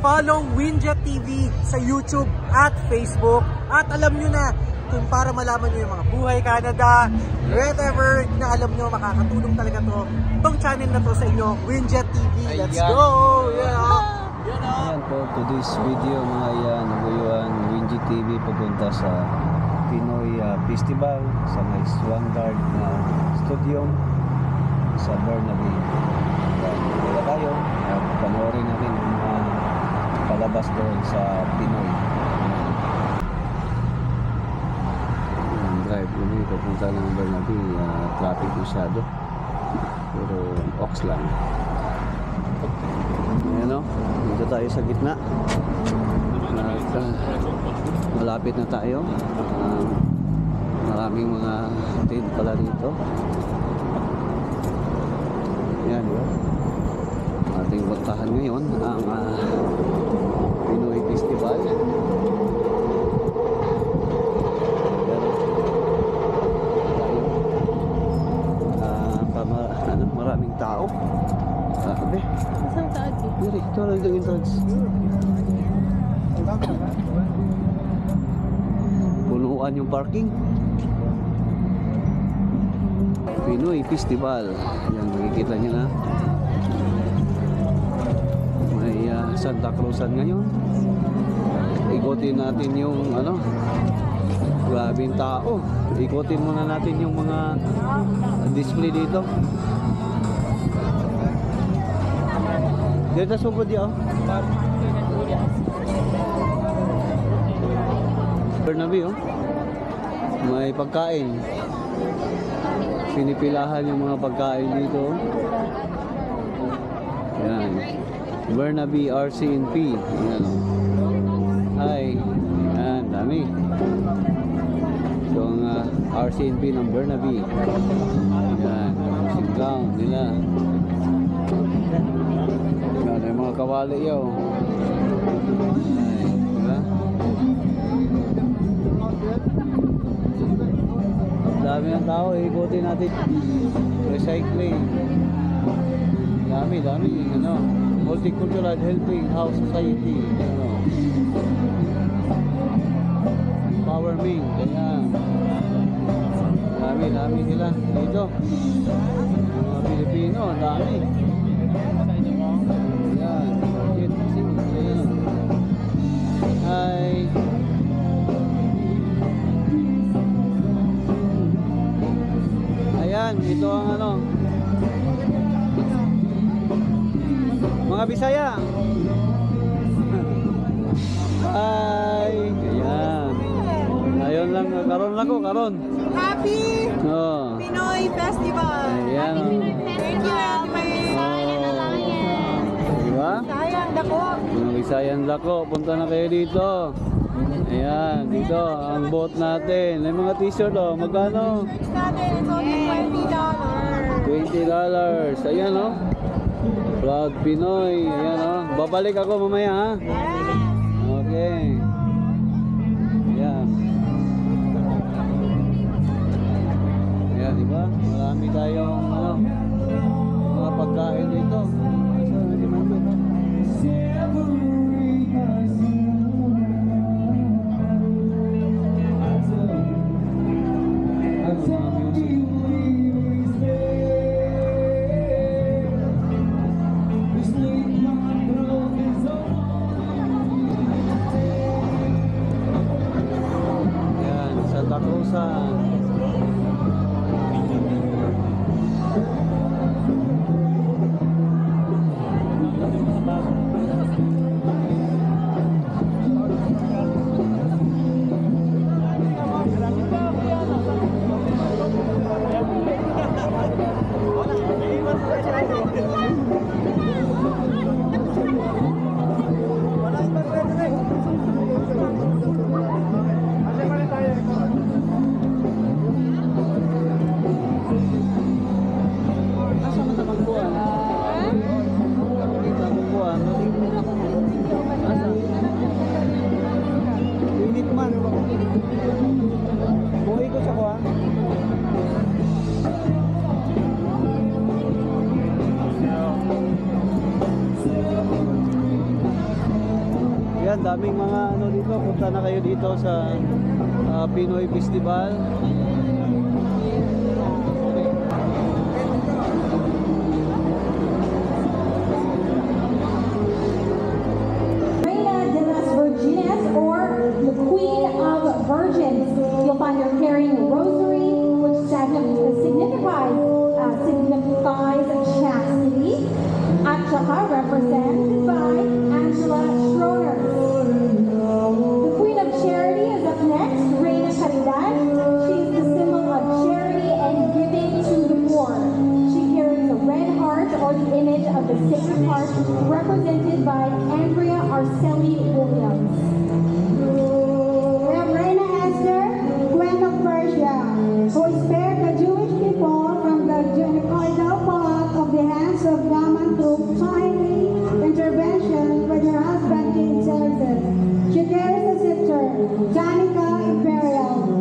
follow Winjet TV sa YouTube at Facebook. At alam nyo na, kung para malaman nyo yung mga buhay Canada, whatever na alam nyo, makakatulong talaga to. Itong channel na to sa inyo, Winjet TV. Let's go! Ayan po, today's video mga yan, naguyuan Winjet TV papunta sa Pinoy Festival sa may Vanguard na studio sa Burnaby. Kaya tayo, panoorin natin ang mga palabas doon sa Pinoy. Drive kami papunta ng Burnaby, traffic masyado, pero ox lang. Ayan o, dito tayo sa gitna at malapit na tayo. Maraming mga tent pala dito. Ayan o, ating puntahan ngayon ang Pinoy Festival. Maraming tao. Sabi. Saan taas? Diri, ito lang yung entrance. Punuan yung parking. Pinoy Festival. Yan, makikita nyo na. May Santa Cruzan ngayon. Ikutin natin yung grabing tao. Ikutin muna natin yung mga display dito. Dito sugod yun. Burnaby oh. May pagkain. Pinipilahan yung mga pagkain dito. Yan. Burnaby RCNP. Yan oh. Hi. Yan, dami. So ang RCNP ng Burnaby. Yan. Singkang nila. Yan, yung mga kawali yun. Ay, diba? Dami ng tao, ikutin natin. Recycling. Dami, Multicultural Helping House Society. Empowerment. Kaya dami sila dito. Mga Pilipino, dami. Hi. Ayan, ito ang mga Bisaya. Hi. Ayan. Ayun lang, karon. Happy Pinoy Festival. Ayan. Thank you, diba? Sayang dako. Mga Bisayang dako, punta na kayo dito. Ayan, dito ang boat natin. May mga t-shirt oh, magkano? Natin, it's only $20. $20. Ayan oh. Proud Pinoy. Ayan oh. Babalik ako mamaya ha. Okay. Ayan. Ayan, diba? Marami tayong mga pagkain dito. Ayan, Santa Cruzan. Ayan, daming mga ano dito. Punta na kayo dito sa Pinoy Festival. Reina de las Virginas, or the Queen of Virgins. You'll find her carrying a rosary, which signifies chastity. At saka represented by Angela Schroeder. The Queen of Charity is up next, Reina Caridad. She's the symbol of charity and giving to the poor. She carries a red heart, or the image of the Sacred Heart, represented by Andrea Arceli Williams. We have Reina Esther, Queen of Persia, who spared the Jewish people from the genocidal plot of the hands of Roman troops timely intervention with her husband King Xerxes. She carries a scepter, Danica Imperial.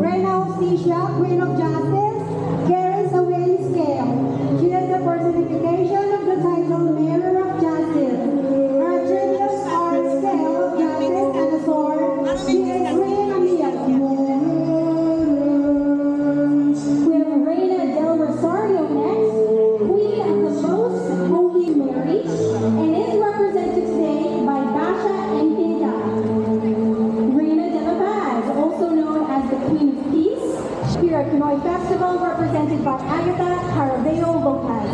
Reina Justicia, Queen of Justice, carries a weighing scale. She is the personification of the title Mirror of Justice. Her attributes are a scale of justice and a sword. She is Queen Amia. We have Reina del Rosario next, Queen of the Most Holy Mary, and is represented today by Basha and Pinta. Reina de la Paz, also known as the Queen of Peace, here at Pinoy Festival, represented by Agatha Caraveo Lopez.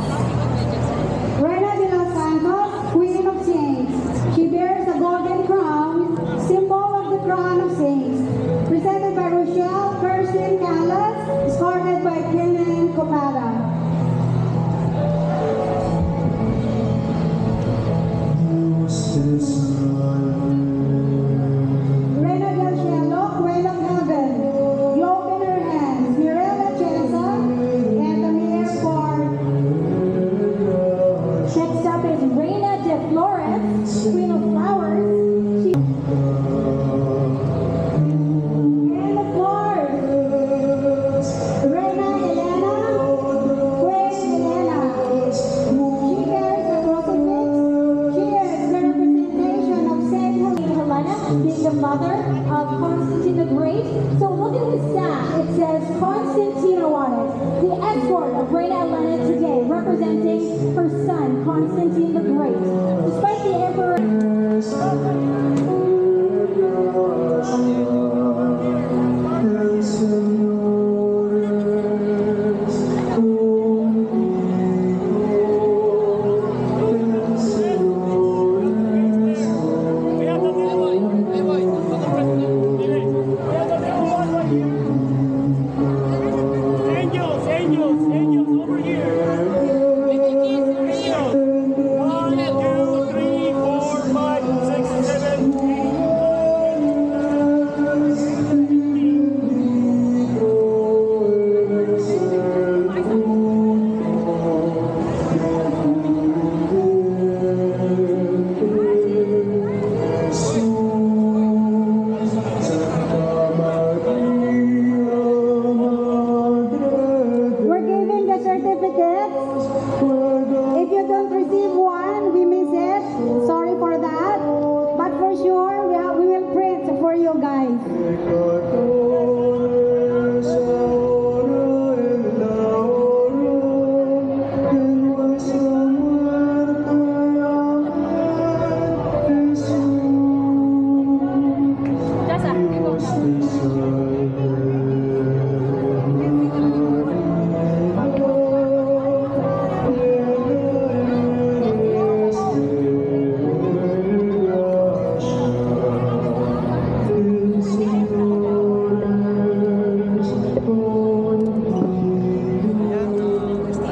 Reina de los Santos, Queen of Saints. She bears a golden crown, symbol of the crown of saints. Presented by Rochelle Kirsten Callas, escorted by Kenan Copada. Reina del Cielo, Queen of Heaven. Globe in her hands, Mirella Chesa, and the Mayor Ford. Next up is Reina de Flores, Queen of Flowers. And of course, Reina Elena, Queen Elena. She carries a crucifix. She is the representation of Saint Helena, being the mother of Constantine the Great. So look at the sash. It says Constantino on it. The escort of Reina Helena today, representing her son, Constantine the Great. Despite the emperor... Angels over here. Angels. 1, 2, 3, 4, 5, 6, 7, 8. We're giving the certificates. If you don't receive one, we miss it. Sorry for that. But for sure, we will print for you guys.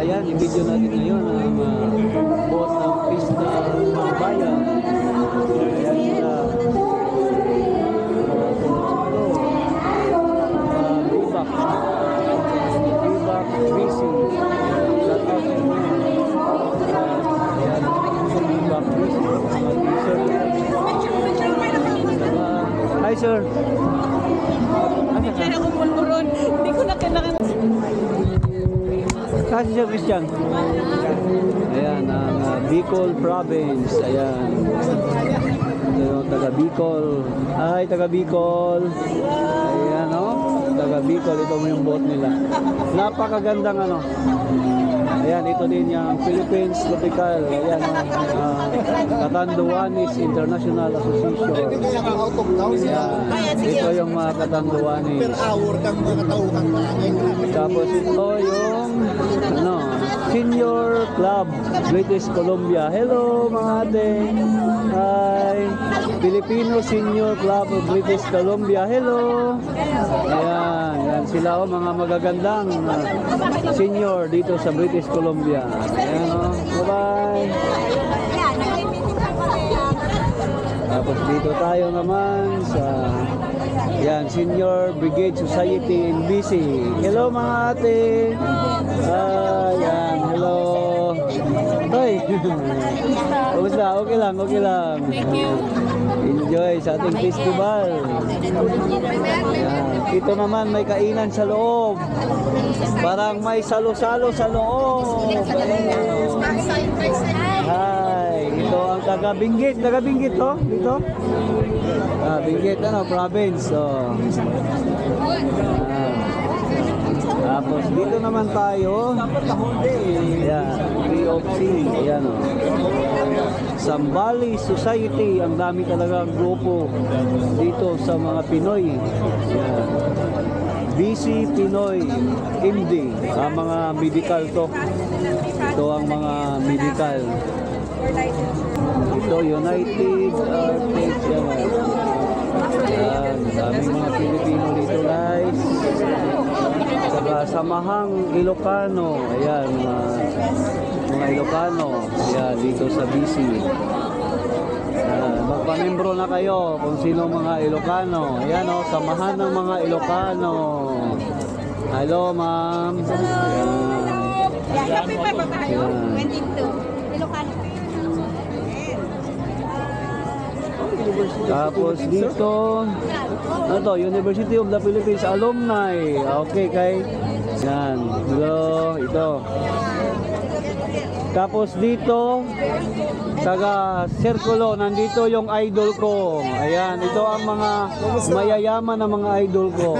Ayan, i-video natin ngayon ang buot ng pista ng mga bayan. Ayan sila. Ibak Racing. Shout out to you. Ayan, Ibak Racing. Hi sir. Kaya ako pulburon. Hindi ko na kailangan. Hi si Sir Christian. Ayan, ang Bicol Province. Ayan. Ito yung taga Bicol. Ay, taga Bicol. Ayan, taga Bicol. Ito mo yung boat nila. Napakagandang Ayan, ito din yung Philippines Tropical. Ayan, Catanduanes International Association. Ayan, ito yung mga Catanduanes. Tapos ito yung Senior Club British Columbia. Hello mga ate. Hi. Filipino Senior Club of British Columbia. Hello. Ayan, yan sila mga magagandang senior dito sa British Columbia. Ayan bye-bye. Tapos dito tayo naman sa Senior Brigade Society in BC. Hello mga ate. Ayan, hello. Hoy. Kumusta? Okay lang, okay lang. Thank you. Enjoy sa ating festival. Ayan. Ito naman may kainan sa loob. Parang may salo-salo sa loob. Hi, ito ang taga Benguet. Taga Benguet to? Dito? Benguet province. Tapos dito naman tayo. Ayan, POC. Ayan Sambali Society. Ang dami talaga grupo dito sa mga Pinoy. Ayan. BC Pinoy MD. Ang mga medical to. Ito ang mga medical. Ito United Artists. Ayan, daming mga Pilipino dito guys. Saka Samahang Ilocano. Ayan, mga Ilocano. Ayan, dito sa BC. Magpamembro na kayo kung sino mga Ilocano. Ayan Samahan ng mga Ilocano. Hello ma'am. Happy pa ba tayo? 22. Ilocano. Tapos dito, University of the Philippines Alumni. Okay, kay yan. Hello, ito. Tapos dito, taga Sirkulo, nandito yung idol ko. Ayan, ito ang mga mayayaman na mga idol ko.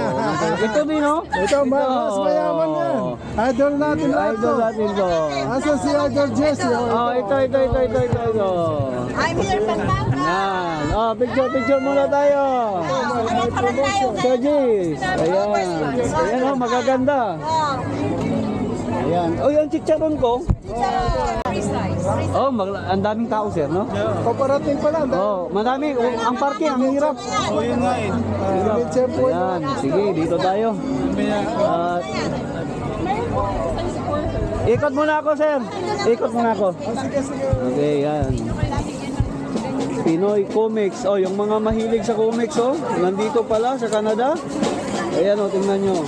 Ito din, Ito, mas mayaman yan. Idol natin lahat to. Idol natin to. Asan si Idol Jesse? Ito. I'm here from Yan. Picture muna tayo. Sir Jess. Ayan, magaganda. Ayan. Yung chicharon ko. Ang daming tao sir, no? Paparating pa lang. Madami. Ang parking, ang hirap. Yun nga Ayan, sige, dito tayo. Ikot muna ako, sir. Ikot muna ako. Okay, yan. Pinoy Comics. Yung mga mahilig sa comics, nandito pala sa Canada. Ayan, tingnan nyo.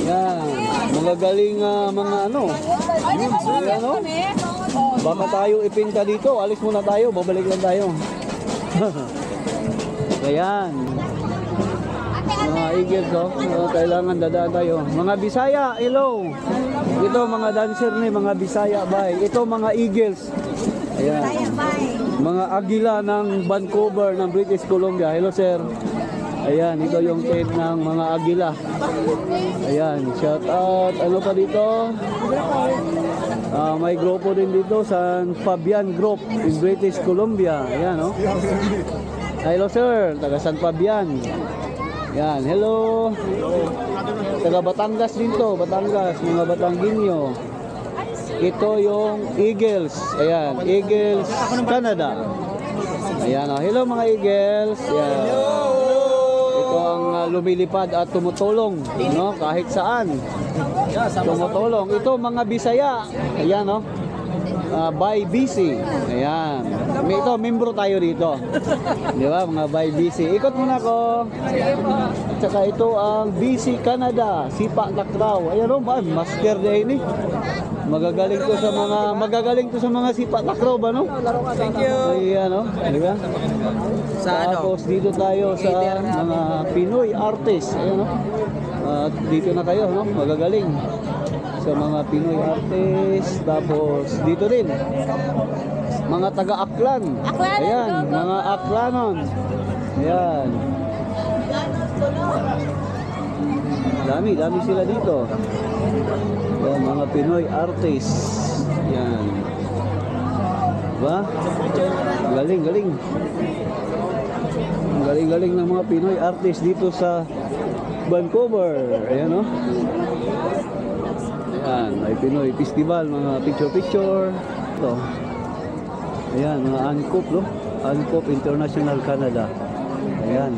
Yan. Mga galing mga Ayan, baka tayo ipinta dito. Alis muna tayo. Babalik lang tayo. Ayan. Mga Eagles, kailangan dadaan tayo. Mga Bisaya, hello. Ito mga dancer ni mga Bisaya, bye. Ito mga Eagles. Ayan. Mga Agila ng Vancouver ng British Columbia. Hello sir. Ayan, ito yung tape ng mga Agila. Ayan, shout out. Ano pa dito? May grupo din dito sa Fabian Group in British Columbia. Ayan, hello sir, taga San Fabian. Ayan, hello. Taga Batangas din to, Batangas, mga Batangginyo. Ito yung Eagles. Ayan, Eagles Canada. Ayan, hello mga Eagles. Ayan. Ito ang lumilipad at tumutulong, kahit saan. Tumutulong. Ito mga Bisaya. Ayan, by BC. Ayan. Ito, membro tayo dito. Di ba, mga by BC. Ikot muna ako. At saka ito ang BC Canada. Sipa Takraw. Ayan master day ni. Magagaling to sa mga sipa takraw ba, no? Thank you. Ayan, di ba? Tapos dito tayo sa mga Pinoy artists. Ayan, dito na kayo, magagaling. sa mga Pinoy artist. Tapos dito din, mga taga-Aklan. Ayan, mga Aklanon. Ayan. Dami sila dito. Ayan, mga Pinoy artist. Ayan. Diba? Galing. Galing ng mga Pinoy artist dito sa Vancouver. Ayan, no? Ayan, may Pinoy Festival, mga picture. Ito. Ayan, mga Ancop, no? Ancop International Canada. Ayan.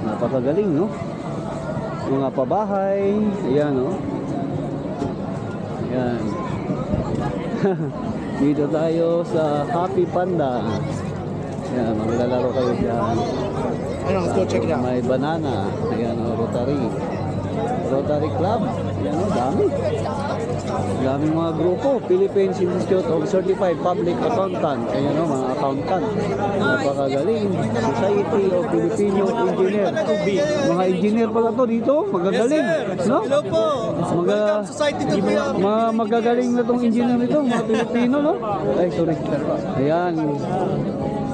Napakagaling, no? Mga pabahay. Ayan, no? Ayan. Dito tayo sa Happy Panda. Ayan, maglalaro kayo dyan. Go check it out. May banana. Ayan, Rotary Club. Ayan, daming mga grupo. Philippines Institute of Certified Public Accountant. Ayan, mga accountant. Napakagaling. Society of Filipino Engineer. Mga engineer pala to dito. Magagaling. No? Hello po. Welcome Society to Mga magagaling na tong engineer nito. Mga Pilipino, no? Ay, sorry. Ayan.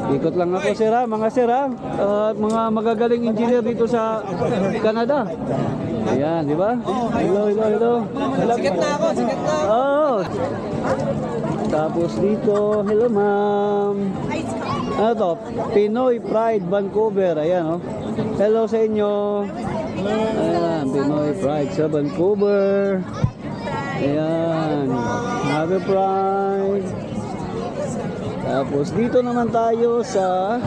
Ikot lang ako, sir, mga sir, at mga magagaling engineer dito sa Canada. Ayan, di ba? Hello. Sikat na ako. Oh. Tapos dito, hello ma'am. Ano to? Pinoy Pride Vancouver. Ayan, oh. Hello sa inyo. Ayan, Pinoy Pride sa Vancouver. Ayan. Happy Pride. Tapos dito naman tayo sa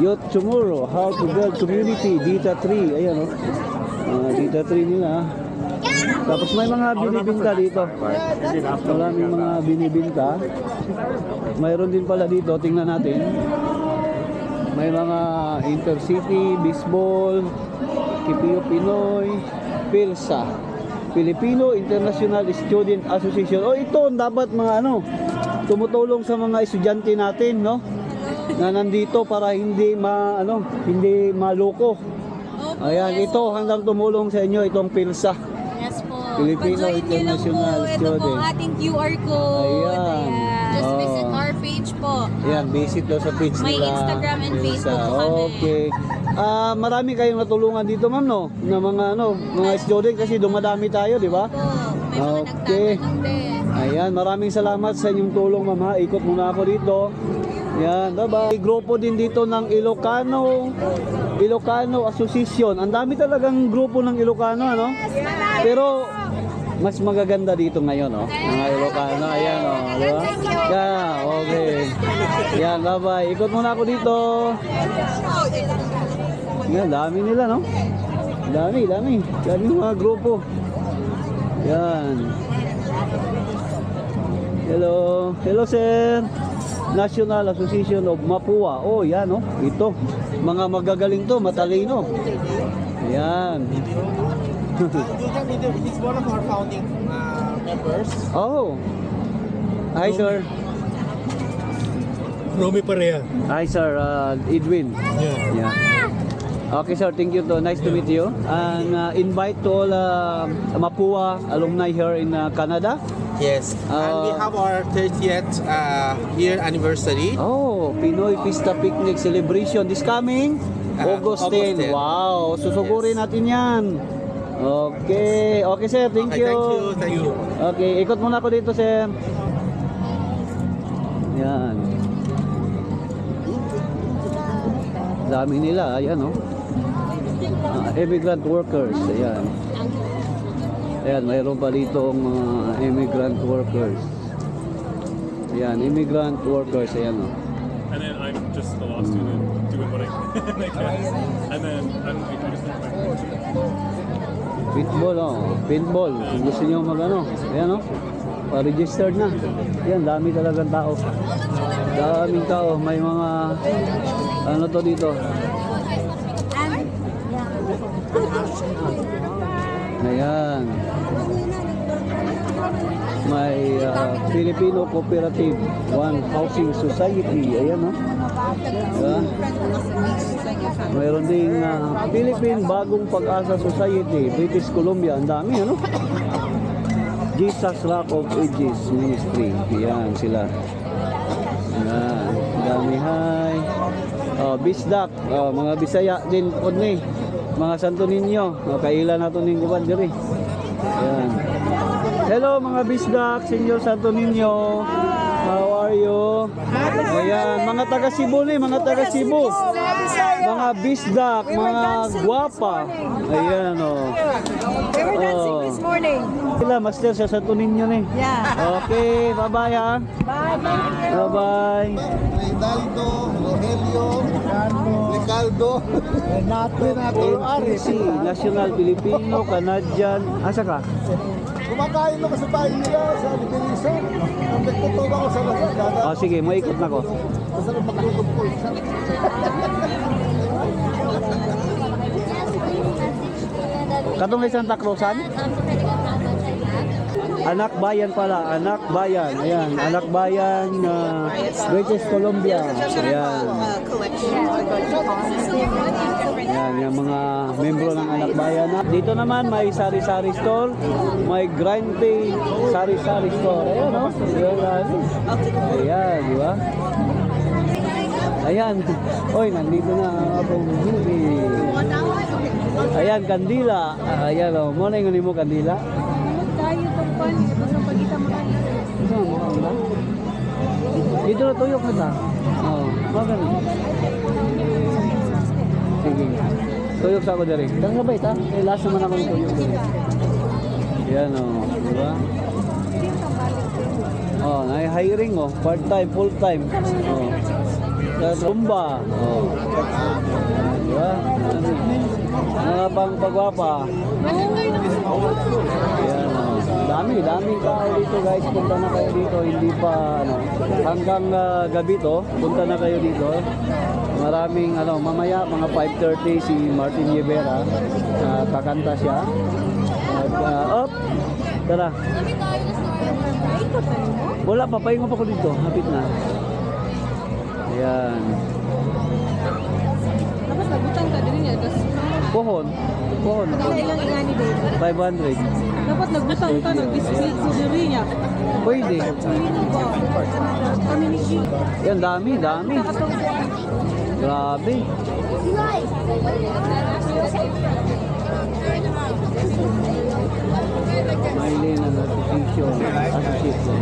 Youth Tomorrow, How to Build Community, Dita 3. Ayan, oh. Dita 3 nila. Tapos may mga binibinta dito. Maraming mga binibinta. Mayroon din pala dito, tingnan natin. May mga Intercity, Baseball, Kipio Pinoy, PILSA, Filipino International Student Association. O ito, dapat mga tumutulong sa mga estudyante natin, no? Na nandito para hindi maloko. Ayan, ito hanggang tumulong sa inyo itong PILSA. Yes po. Filipino Pa-join nyo lang International po. Ito po Student. ating QR code. Ayan. Just visit our page po. Ayan, visit daw sa page May nila. Instagram and PILSA. Facebook po kami. Okay. Marami kayong natulungan dito, ma'am, no? Na mga student kasi dumadami tayo, di ba? Po. May mga Okay. nagtatanong din. Ayan, maraming salamat sa inyong tulong, ma'am, ha. Ikot muna ako dito. Ayan, bye-bye. May grupo din dito ng Ilocano Association. Ang dami talagang grupo ng Ilocano, ano? Pero mas magaganda dito ngayon, oh. Mga Ilocano, ayan, oh. Diba? Yeah, okay. Ayan, bye-bye. Ikot muna ako dito. Ayan, dami nila, no? Dami mga grupo. Ayan. Hello sir. National Association of Mapua. Oh, yan, oh. Ito. Mga magagaling to, matalino. Ayan. He's one of our founding members. Oh. Hi, sir. Romy Pareha. Hi, sir. Edwin. Yeah. Okay, sir. Thank you. Nice to meet you. And invite to all Mapua alumni here in Canada. Yes, and we have our 30th year anniversary. Oh, Pinoy Pista Picnic Celebration this coming August 10. Wow, susugurin natin yan. Okay, sir, thank you. Thank you. Okay, ikot muna ako dito, sir. Yan. Dami nila, ayan, oh. Immigrant workers, ayan. Ayan, mayroon pa dito mga immigrant workers. Ayan, immigrant workers, ayan, oh. And then I'm just the law student doing what I can. And then I just Pinball, oh. Pinball. Kung gusto nyo ayan, oh. Pa-registered na. Ayan, dami talagang tao. Daming tao. May mga, to dito. Ayan. May Filipino Cooperative One Housing Society. Ayan, no? Diba? Mayroon ding Philippine Bagong Pag-asa Society, British Columbia. Ang dami, ano? Jesus Rock of Ages Ministry. Yan sila. Yan. Dami, hi. Bisdak. Mga Bisaya din po ni. Mga Santo Niño. Kaila na ito ning kuban diri. Yan. Hello mga Bisdak, Senyor Santo Niño. How are you? Ayan, mga taga Cebu ni, mga taga Cebu. Mga Bisdak, mga guwapa. Ayan o. We were dancing this morning. Sila, master sa Santo Niño ni. Yeah. Okay, bye-bye ha. Bye. Bye-bye. Rinaldo, Rogelio, Ricardo, Renato, NCC, National Filipino, Canadian. Asa ka? kumakain ako sa bahay nila sa Liberation. Ang nagtutulog ako sa Lazada. Sige, maikot na ko. Masarap maglulupol. Katong kay Santa Cruzan? Anak Bayan pala, Anak Bayan. Ayan, Anak Bayan British Columbia. Ayan. Ayan, yung mga membro ng Anak Bayan. Dito naman may sari-sari store, may Grande sari-sari store. Ayan, no? Ayan, di ba? Ayan. Oy, nandito na akong Judy. Ayan, Kandila. Ayan, o. Muna yung mo, Kandila. Tayo itong pan, basta pagkita mo kanina. Saan mo ka? Dito na tuyok na ta. Oo, magano. Sige. Tuyok sa ako diri. Tara sabay ta. Last naman ako ng tuyok. Yan o. Diba? Oh, na-hiring o. Part-time, full-time. Oh. Zumba. Oh. Diba? Mga pang pagwapa. Ayan o. Dami tao dito guys. Punta na kayo dito. Hindi pa hanggang gabi to. Punta na kayo dito. Maraming mamaya mga 5:30 si Martin Rivera. Kakanta siya. At tara. Wala pa, pahinga pa ko dito. Hapit na. Ayan. Tapos nagutang ka din niya. Pohon. Ilang ingani din. 500. Dapat nagbutang ka, nag-display sa diri niya. Pwede. Kami ni G. Yan, dami. Grabe. Maylin ang association.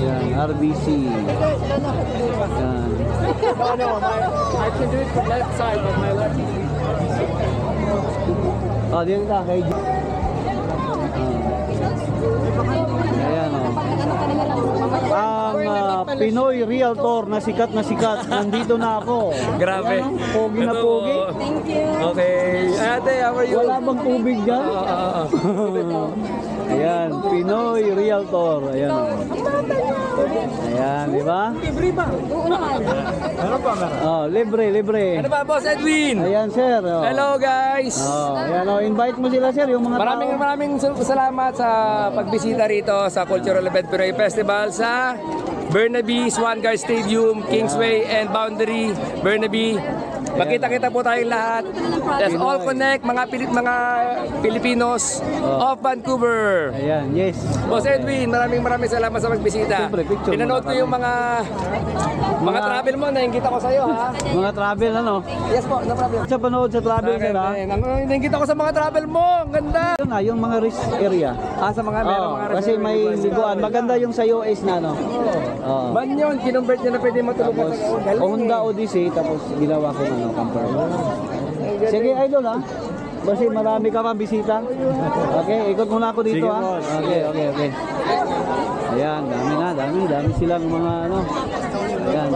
Yan, RBC. Yan. No, I can do it from left side, but my left. Dito ka kay ayan o. Ang Pinoy Realtor na sikat, nandito na ako. Grabe. Pogi na pogi. Thank you. Okay. Ate, how are you? Wala bang tubig dyan? Ayan, Pinoy Realtor. Ayan o. Ayan, di ba? Libre ba? Oo naman. Libre. Ano ba, Boss Edwin? Ayan, sir. Hello, guys. Ayan o, invite mo sila, sir, yung mga Maraming salamat sa pagbisita rito sa Cultural Event Pinoy Festival sa Burnaby Swanguard Stadium, Kingsway and Boundary, Burnaby. Magkita-kita po tayong lahat. Yes, all connect mga Pilipinos of Vancouver. Ayan, yes. Boss Edwin, maraming salamat sa pagbisita. Siyempre, picture Pinanood muna ko yung mga travel mo na nakikita ko sa iyo, ha? Mga travel, Yes po, no problem. Sa panood sa travel, sir, ha? Nakikita ko sa mga travel mo, ang ganda. Yun na, yung mga risk area. Sa mga meron mga Kasi may liguan. Maganda yung sa US na, Man yun, kinumbert niya na pwede matulog Tapos, sa Honda Odyssey, tapos ginawa ko camper. Sige, idol, ha? Kasi marami ka pang bisita. Okay, ikot muna ako dito, ha? Okay. Ayan, dami silang mga Ayan.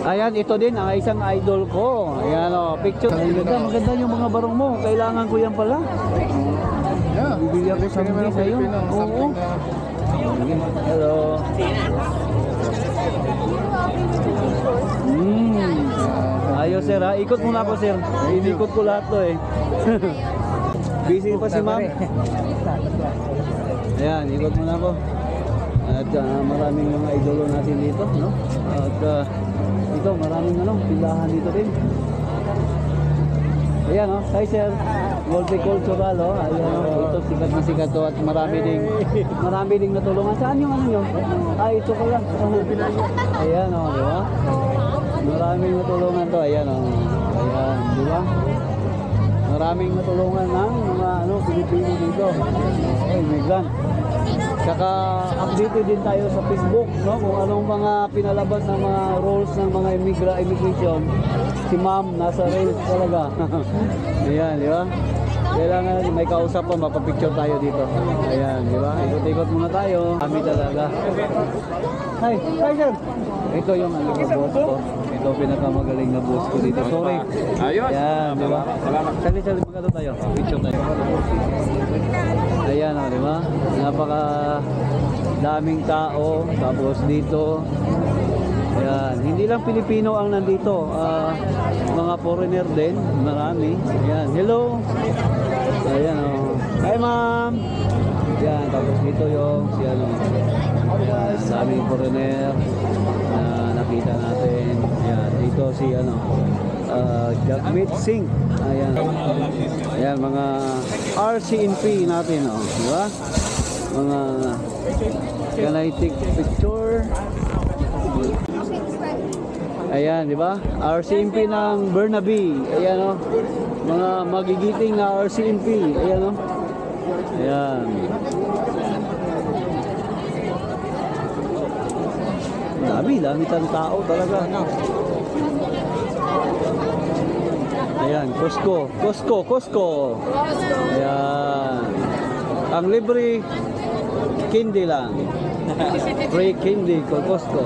Ayan, ito din ang isang idol ko. Ayan picture. Maganda yung mga barong mo. Kailangan ko yan pala. Bibigyan ko sa mga sa'yo. Oo. Hello. Ayos, sir, ha? Ikot muna ako, sir. Inikot ko lahat to, eh. Busy pa si ma'am. Ayan, ikot muna ako. At maraming mga idolo natin dito, no? At ito, maraming tindahan dito din. Ayan, hi, sir. multicultural, oh. Ayan, oh. Ito sikat na sikat to at marami ding natulungan. Saan yung ano nyo? Ito ko lang. Ayan, oh, di ba? Maraming natulungan to. Ayan, oh. Ayan, di ba? Maraming natulungan ng mga Pilipino dito. Okay, migrant. Saka updated din tayo sa Facebook, no? Kung anong mga pinalabas ng mga rules ng mga immigration. Si ma'am nasa rails talaga. Ayan, di ba? Kailangan may kausap pa, mapapicture tayo dito. Ayan, di ba? Ikot-ikot muna tayo. Kami talaga. Hi, sir. Ito yung boss ko. Ito pinakamagaling na boss ko dito. Sorry. Ayos. Ayan, di ba? Sali, magkano tayo? Picture tayo. Ayan, di ba? Napaka daming tao. Tapos dito, ayan, hindi lang Pilipino ang nandito. Mga foreigner din, marami. Ayan, hello. Ayan, oh. Hi, ma'am. Ayan, tapos dito yung si ano. Ayan, daming foreigner na nakita natin. Ayan, dito si ano. Jagmeet Singh. Ayan. Ayan, mga RCNP natin, oh. Diba? Mga can I take picture? Ayan, di ba? RCMP ng Burnaby. Ayan, oh. Mga magigiting na RCMP. Ayan, oh. Ayan. Dami tao talaga. Ayan, Costco. Ayan. Ang libre, candy lang. Free candy, Costco.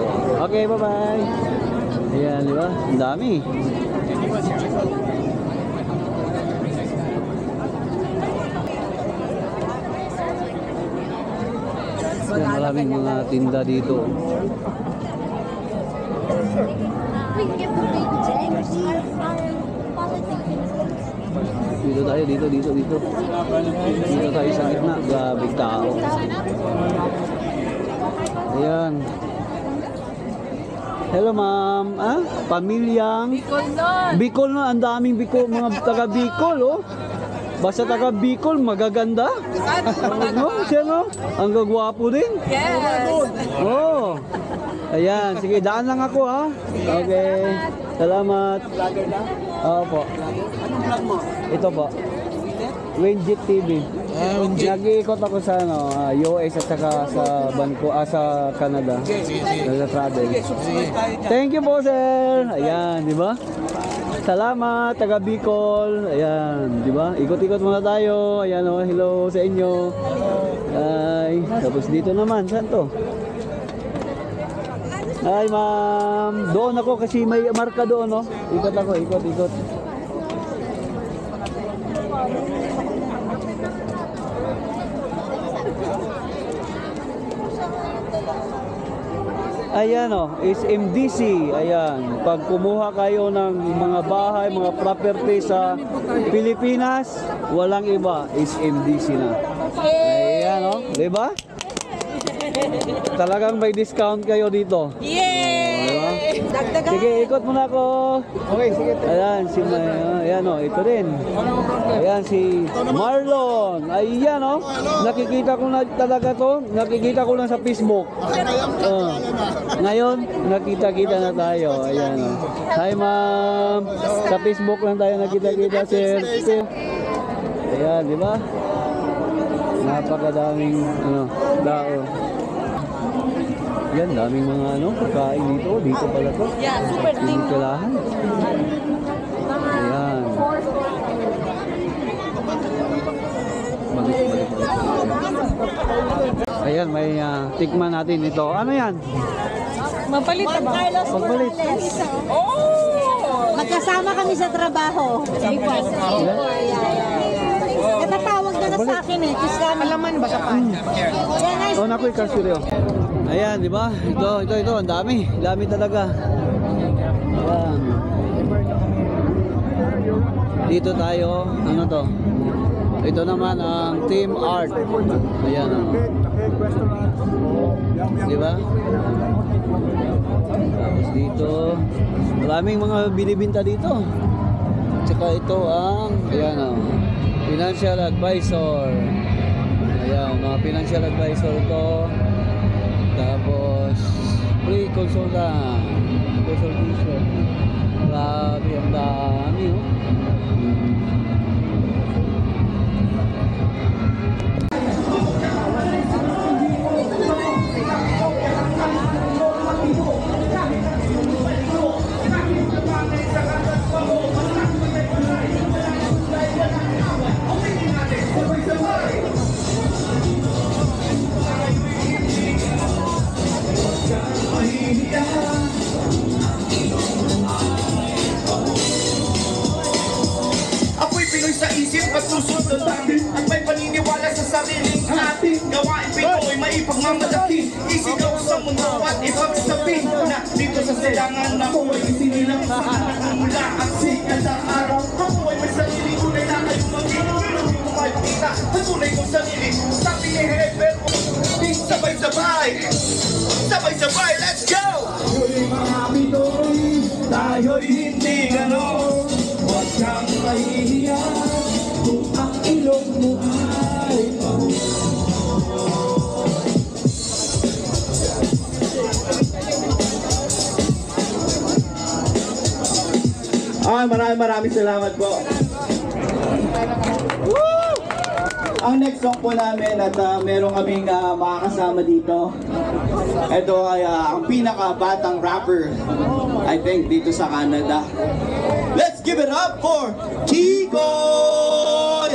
Okay, bye-bye. Ayan, di ba? Ang dami. Ayan, maraming mga tinda dito. Dito tayo, dito. Dito tayo sa gitna. Grabe tao. Ayan. Hello, ma'am. Pamilyang Bicol na, ang daming Bicol, mga taga Bicol, oh. Basta taga Bicol, magaganda. No, siya, no? Ang gagwapo din. Yes. Oh. Ayan, sige, daan lang ako, ha. Okay. Salamat. Opo. Anong vlog mo? Ito po. Winjit TV. Nag-iikot ako sa US at saka sa sa Canada. Nag-travel. Thank you po, sir. Ayan, di ba? Salamat, taga Bicol. Ayan, di ba? Ikot-ikot muna tayo. Ayan, oh, hello sa inyo. Ay, tapos dito naman, saan to? Ay, ma'am. Doon ako kasi may marka doon, no? Ikot ako, ikot. Ayan, oh, is MDC. Ayan, pag kumuha kayo ng mga bahay, mga property sa Pilipinas, walang iba, is MDC na. Ayan, oh, di ba? Talagang may discount kayo dito. Yay! Sige, ikot muna ako. Okay, sige. Ayan, ayan, oh, ito rin. Ayan, si Marlon. Ayan, oh. Nakikita ko na talaga to. Nakikita ko lang sa Facebook. Ngayon, nakita-kita na tayo. Ayan, oh. Hi, ma'am. Sa Facebook lang tayo nakita-kita, sir. Ayan, di ba? Napakadaming, tao. Yan, daming mga pagkain dito. Dito pala to. Yeah, super thank you. Ayan. Balik. Ayan, may tikman natin ito. Ano yan? Mapalit na ba? Pagpalit. Oh! Magkasama kami sa trabaho. Natatawag na sa akin eh. Alaman ba sa pan? Oh, naku, ikasiryo. Ayan, di ba? Ito. Ang dami. Dami talaga. Ayan. Dito tayo. Ano to? Ito naman ang Team Art. Ayan, oh. Di ba? Tapos dito, maraming mga binibinta dito. Tsaka ito ang, ayan, oh. financial advisor. Ayan, mga financial advisor ko. Tapos free consultation. Grabe, ang dami, oh. Ako'y Pinoy sa isip at susunod natin at may paniniwala sa sariling ating gawain Pinoy maipagmamalaki. Isigaw sa mundo at ipagsabi na dito sa silangan na ako'y isinilang mula at sikat ang araw. Ako'y may sariling unay na kayo magiging hindi ko makikita ang tunay kong sarili. Sabi ni Heber, sabay-sabay, sabay-sabay, let's go! Yung mga Pinoy, tayo'y hindi ganon. Huwag kang mahihiya kung ang ilong mo ay maraming salamat po. Ang next song po namin at meron kaming makakasama dito. Ito ay ang pinakabatang rapper, I think, dito sa Canada. Let's give it up for Kikoy!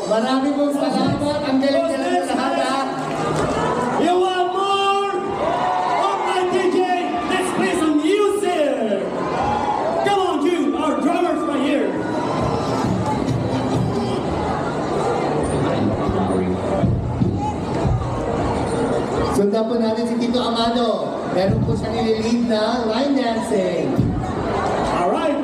Maraming pong salamat. Ang galing-galing sa lahat, ha? You want more? Oh, my DJ, let's play some music. Come on, you, our drummers right here. Sundan po natin si Tito Amado. Meron po siyang nililid na line dancing. Alright.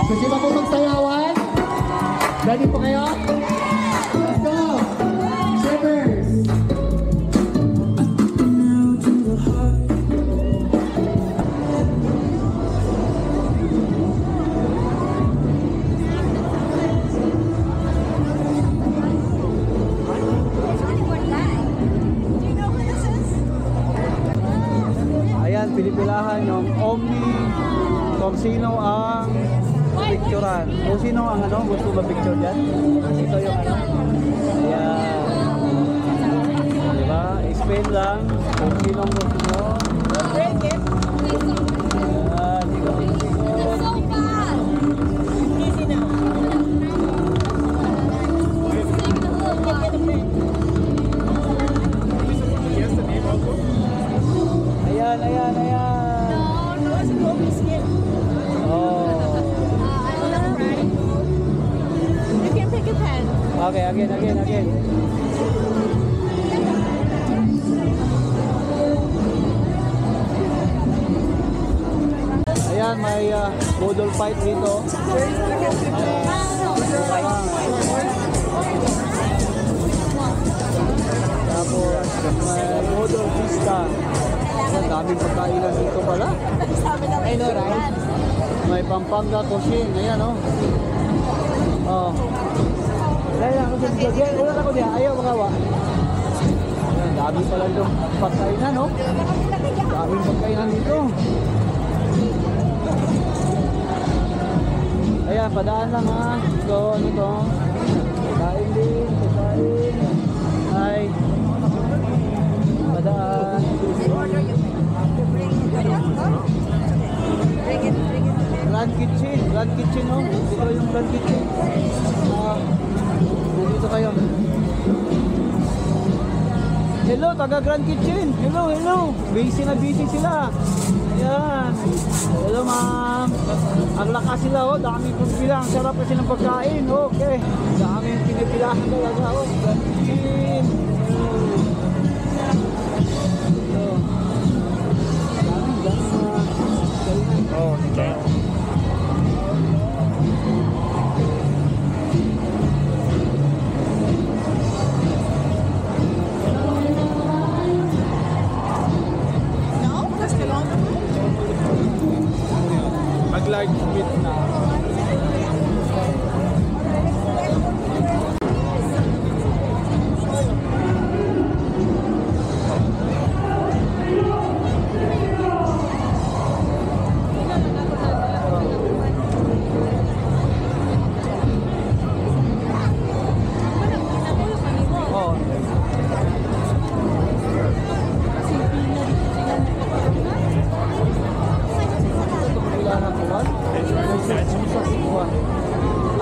Gusto ba po magsayawan? Ready po kayo? Let's go! Shivers! Ayan, pinipilahan yung Omni kung sino ang picturean. Kung sino ang gusto ma-picture dyan. Ito yung Ayan. Diba? Spin lang kung sino ang gusto mo. Ayan, ayan. No, it's a broken skin. Oh. I don't know, right? You can pick a pen. Okay, again. Ayan, may model fight dito. Tapos, may model pista. Ang daming pagkainan dito pala. I know, right? May Pampanga Cuisine. Ayan, oh. Oh. Ayan, ako sa diyan. Ulan ako diyan. Ayaw, magawa. Ayan, dami pala itong pagkainan, oh. Daming pagkainan dito. Ayan, padaan lang, ha. So, ano to? Kain din. Kain. Ay. Padaan. Grand Kitchen, oh. Dito yung Grand Kitchen. Nandito kayo. Hello, taga Grand Kitchen. Hello. Busy na busy sila. Ayan. Hello, ma'am. Ang lakas sila, oh. Dami kong bilang. Sarap kasi ng pagkain. Okay. Dami yung pinipilahan talaga, oh. Grand Kitchen. Oh, okay. No, that's the long one. I'd like meat now.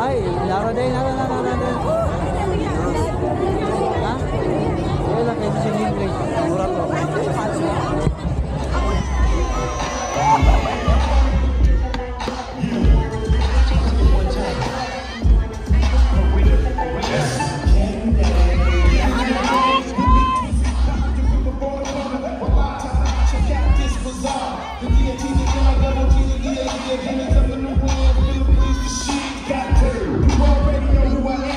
Ay, nara. Ha? Kaya lang kayo sa libre. Mura to. You already know who I am.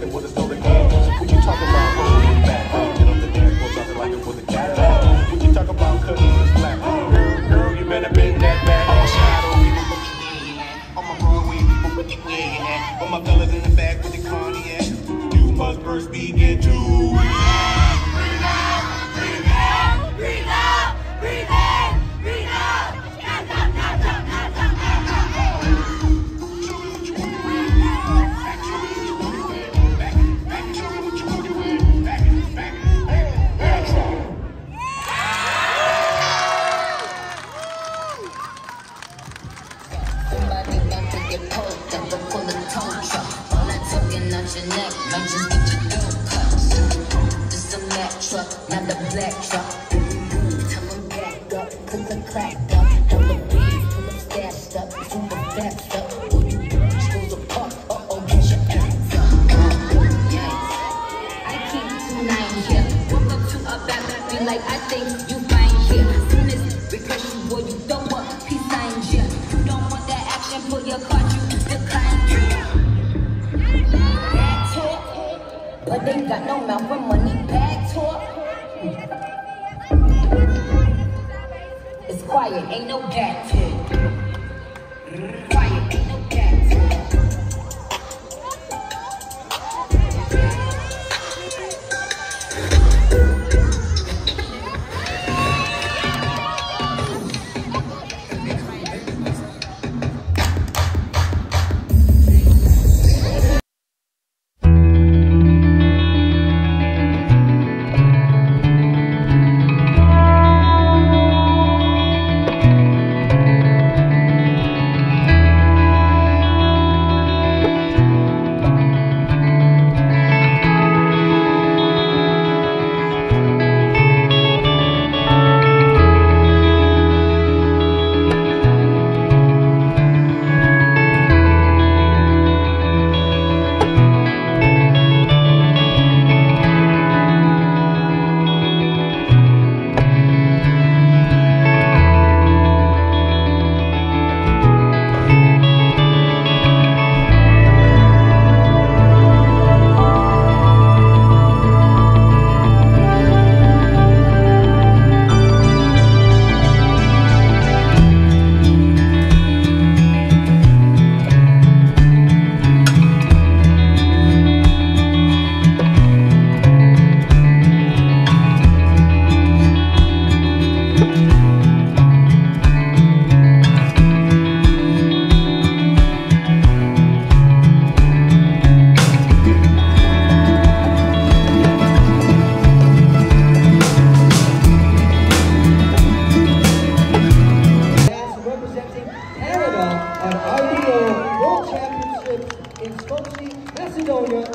it with a stolen gun. When you talk about holding back, get on the dance floor, something like it with a Cadillac. When you talk about cutting the slack, girl, you better bend that back. On my Broadway, people put the wig in that. All my fellas in the back with the cognac. You must first begin to breathe out, breathe out, breathe out, breathe out, breathe out, breathe out. Your neck, might just get your throat cut. This a Mack truck, not the black truck. Tell them back up, cause I cracked up. Hella beef, till I'm stashed up, super backed up. All you schools apart, get your ass up. Yikes. I keep 2-9 here. Walk up to a back, be like, I think you fine here. Soon as recursion, boy, you don't want peace sign here. You don't want that action, pull your card, you decline. But they got no mouth for money, bag talk. It's quiet, ain't no gag talk. Quiet, ain't no gag talk.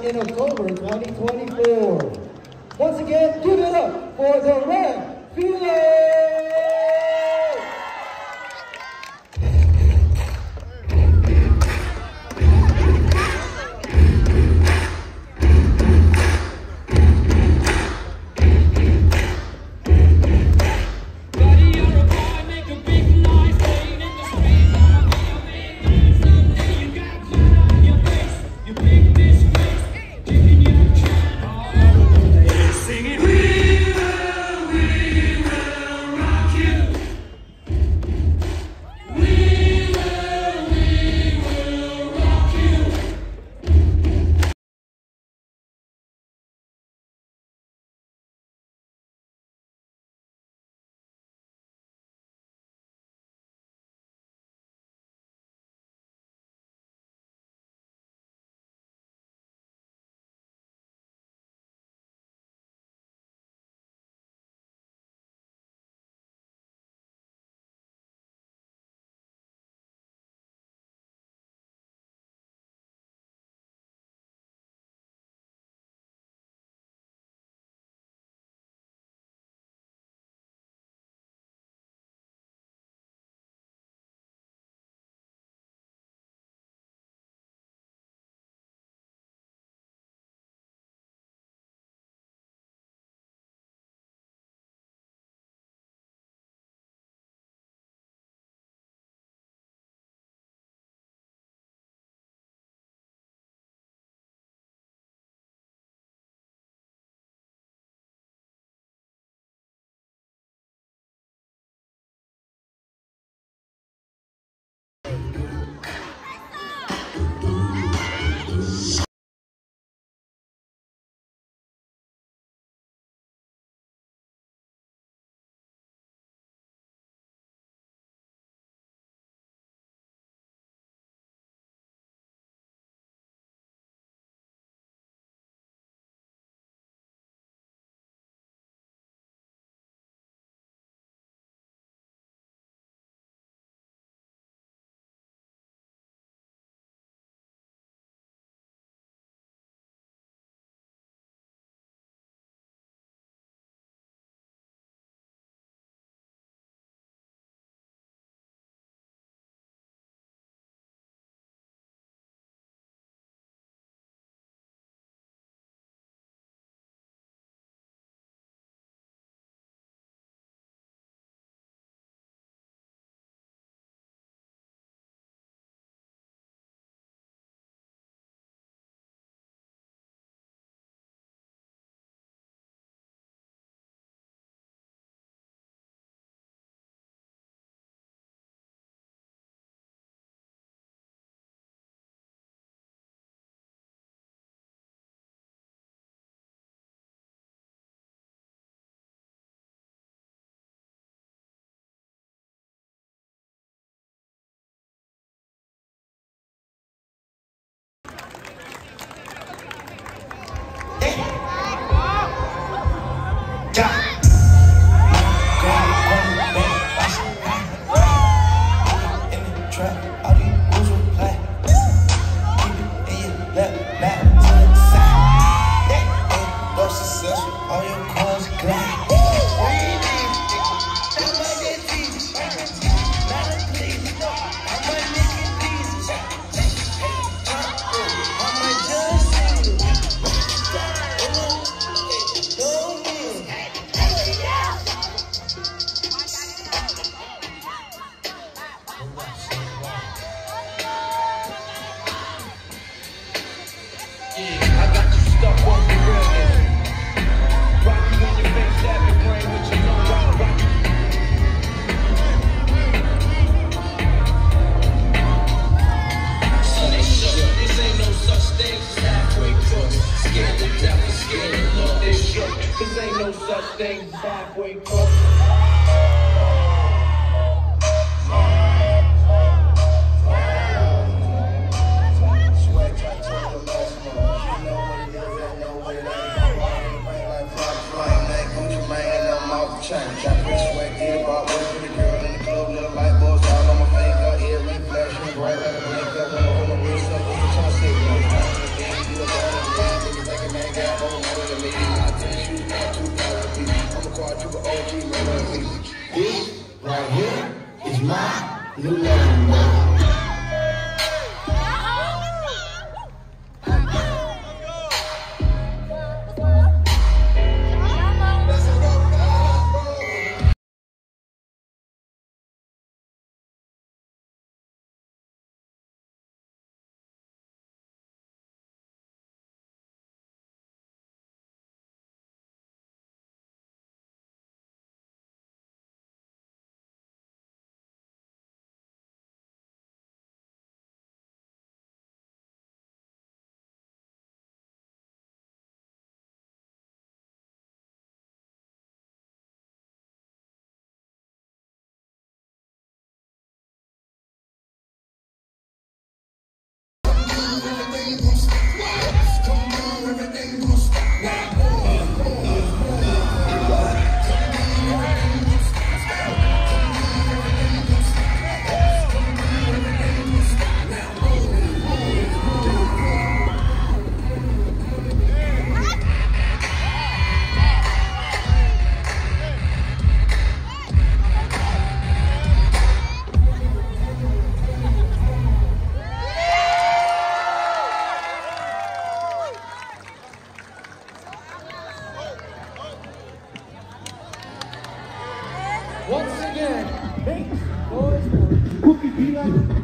In October 2024. Once again, give it up for the Red Phoenix! Singing, we will rock you. no such thing as halfway cooked. This right here is my new level. Once again, make noise for Cookie Peanut.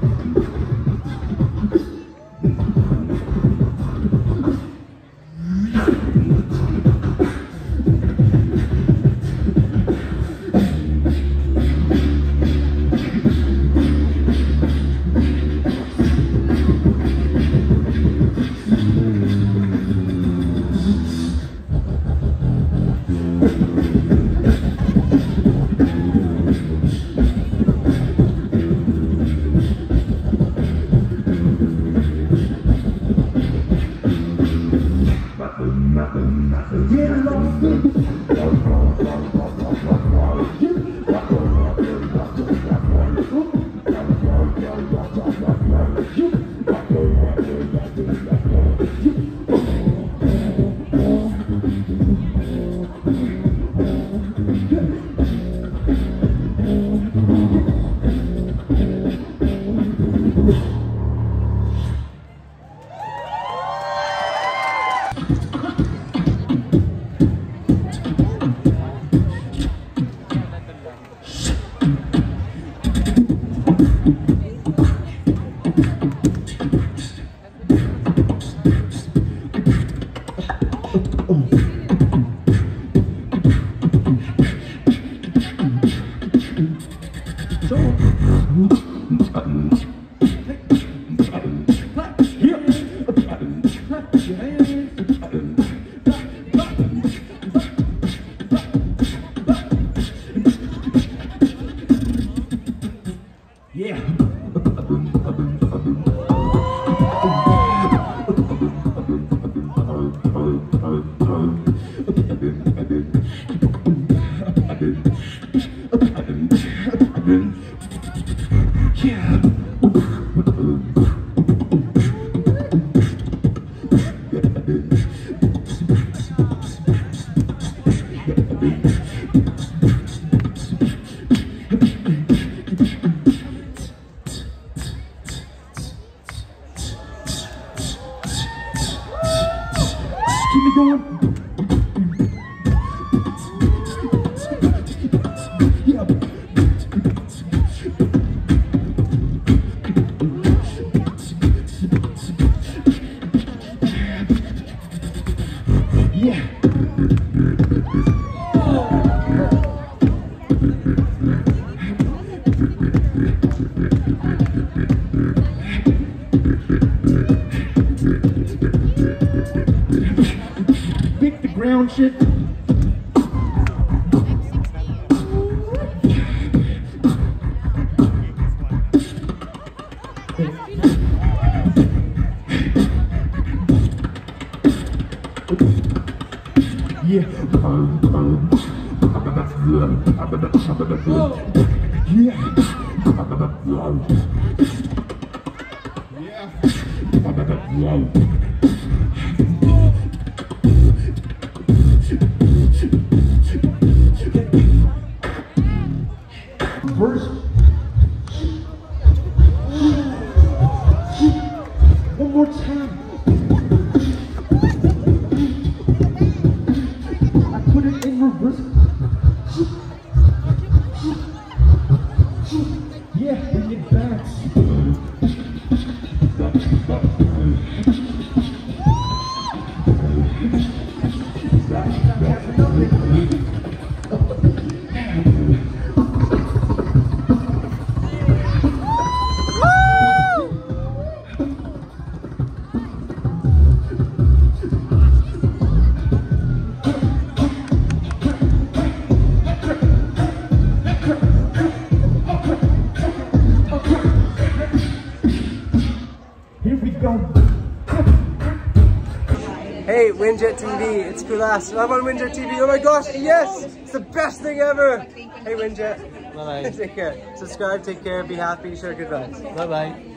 Pick the ground shit. First, one more time. I put it in reverse. Yeah, bring it back. Hey, Winjet TV, it's Kulas. I'm on Winjet TV. Oh my gosh, yes! It's the best thing ever! Hey, Winjet. Bye-bye. Take care. Subscribe, take care, be happy, share good vibes. Bye-bye.